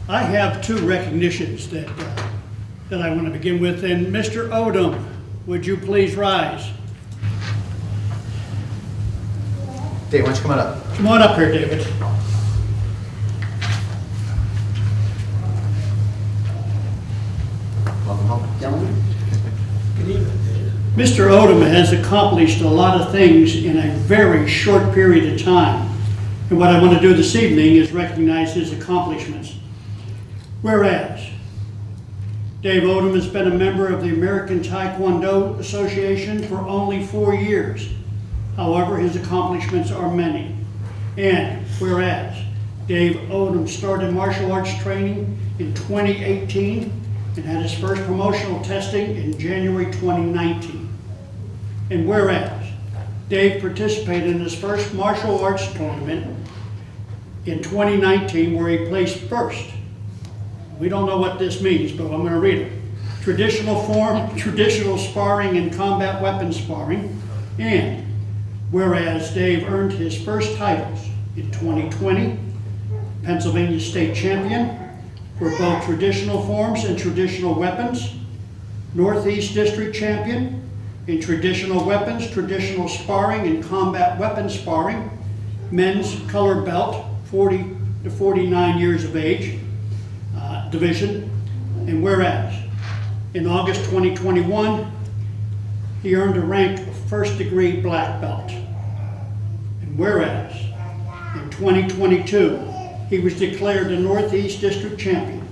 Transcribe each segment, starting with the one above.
I have two recognitions that I want to begin with. And Mr. Odom, would you please rise? Dave, why don't you come on up? Come on up here, David. Welcome home. Gentlemen. Good evening. Mr. Odom has accomplished a lot of things in a very short period of time. And what I want to do this evening is recognize his accomplishments. Whereas, Dave Odom has been a member of the American Taekwondo Association for only 4 years. However, his accomplishments are many. And whereas, Dave Odom started martial arts training in 2018 and had his first promotional testing in January 2019. And whereas, Dave participated in his first martial arts tournament in 2019 where he placed first. We don't know what this means, but I'm going to read it. Traditional form, traditional sparring and combat weapons sparring. And whereas Dave earned his first titles in 2020, Pennsylvania State Champion for both traditional forms and traditional weapons, Northeast District Champion in traditional weapons, traditional sparring and combat weapons sparring, men's color belt, 40 to 49 years of age, division. And whereas, in August 2021, he earned a rank of first degree black belt. And whereas, in 2022, he was declared the Northeast District Champion,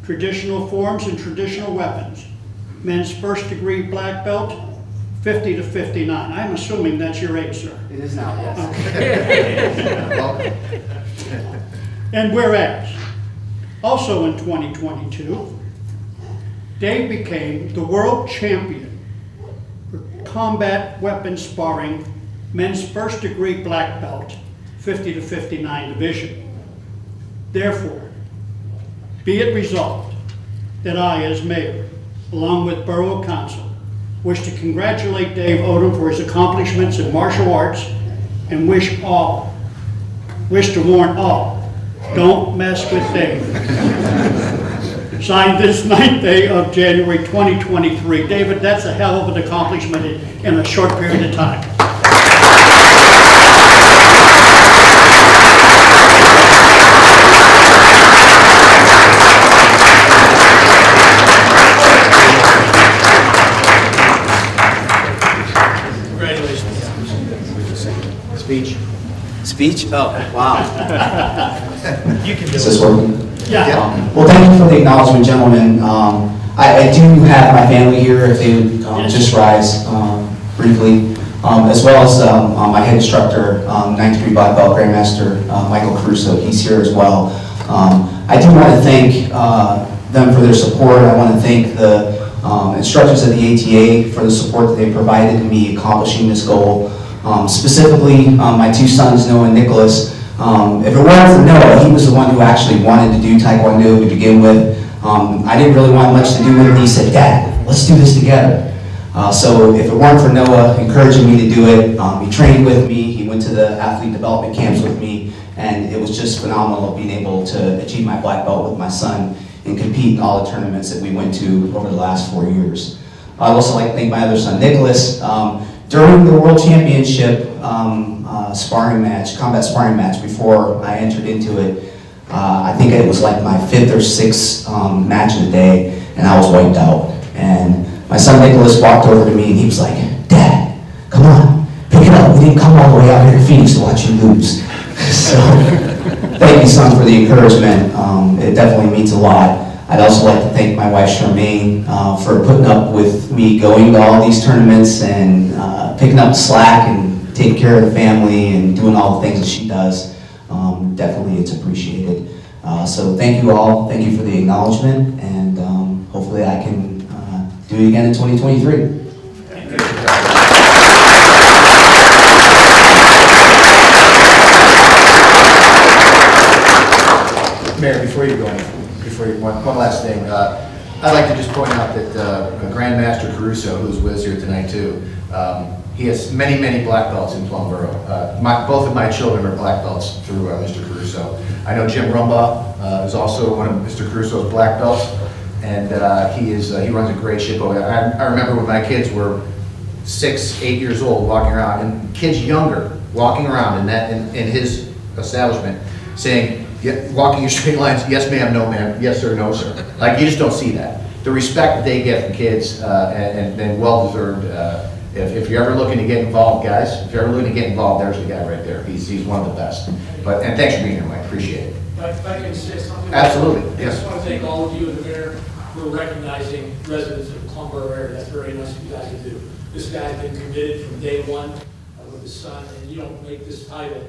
traditional forms and traditional weapons, men's first degree black belt, 50 to 59. I'm assuming that's your age, sir. It is now, yes. Okay. And whereas, also in 2022, Dave became the world champion for combat weapons sparring, men's first degree black belt, 50 to 59 division. Therefore, be it resolved that I, as mayor, along with Borough Council, wish to congratulate Dave Odom for his accomplishments in martial arts and wish to warn all, don't mess with Dave. Signed this 9th day of January 2023. David, that's a hell of an accomplishment in a short period of time. Speech? Oh, wow. You can do Is this it. working? Yeah. Well, thank you for the acknowledgement, gentlemen. I do have my family here, if they would just rise briefly, as well as my head instructor, 9th degree black belt grandmaster Michael Caruso. He's here as well. I do want to thank them for their support. I want to thank the instructors at the ATA for the support that they provided in me accomplishing this goal. Specifically, my two sons, Noah and Nicholas. If it weren't for Noah, he was the one who actually wanted to do Taekwondo to begin with. I didn't really want much to do with it. He said, "Dad, let's do this together." So if it weren't for Noah encouraging me to do it, he trained with me, he went to the athlete development camps with me, and it was just phenomenal being able to achieve my black belt with my son and compete in all the tournaments that we went to over the last 4 years. I'd also like to thank my other son, Nicholas. During the World Championship combat sparring match, before I entered into it, I think it was like my 5th or 6th match of the day, and I was wiped out. And my son Nicholas walked over to me and he was like, "Dad, come on, pick it up. We didn't come all the way out here to Phoenix to watch you lose." So, thank you, son, for the encouragement. It definitely means a lot. I'd also like to thank my wife, Charmaine, for putting up with me going to all these tournaments and picking up the slack and taking care of the family and doing all the things that she does. Definitely, it's appreciated. So thank you all. Thank you for the acknowledgement, and hopefully I can do it again in 2023. Mayor, before you go, one last thing. I'd like to just point out that Grandmaster Caruso, who's with us here tonight too, he has many, many black belts in Plum Boro. Both of my children are black belts through Mr. Caruso. I know Jim Rumbaugh is also one of Mr. Caruso's black belts, and he runs a great ship over there. I remember when my kids were 6, 8 years old walking around, and kids younger walking around in his establishment saying, yeah, walking your straight lines, yes ma'am, no ma'am, yes sir, no sir. Like, you just don't see that. The respect that they get from kids, and well-deserved. If you're ever looking to get involved, guys, if you're ever looking to get involved, there's the guy right there. He's one of the best. And thanks for being here, Mike, appreciate it. If I can say something? Absolutely, I yes. just want to thank all of you and the mayor for recognizing residents of Plum Boro area. That's very nice of you guys to do. This guy's been committed from day one with his son, and you don't make this title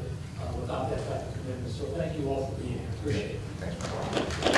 without that type of commitment. So thank you all for being here. Appreciate it. Thanks.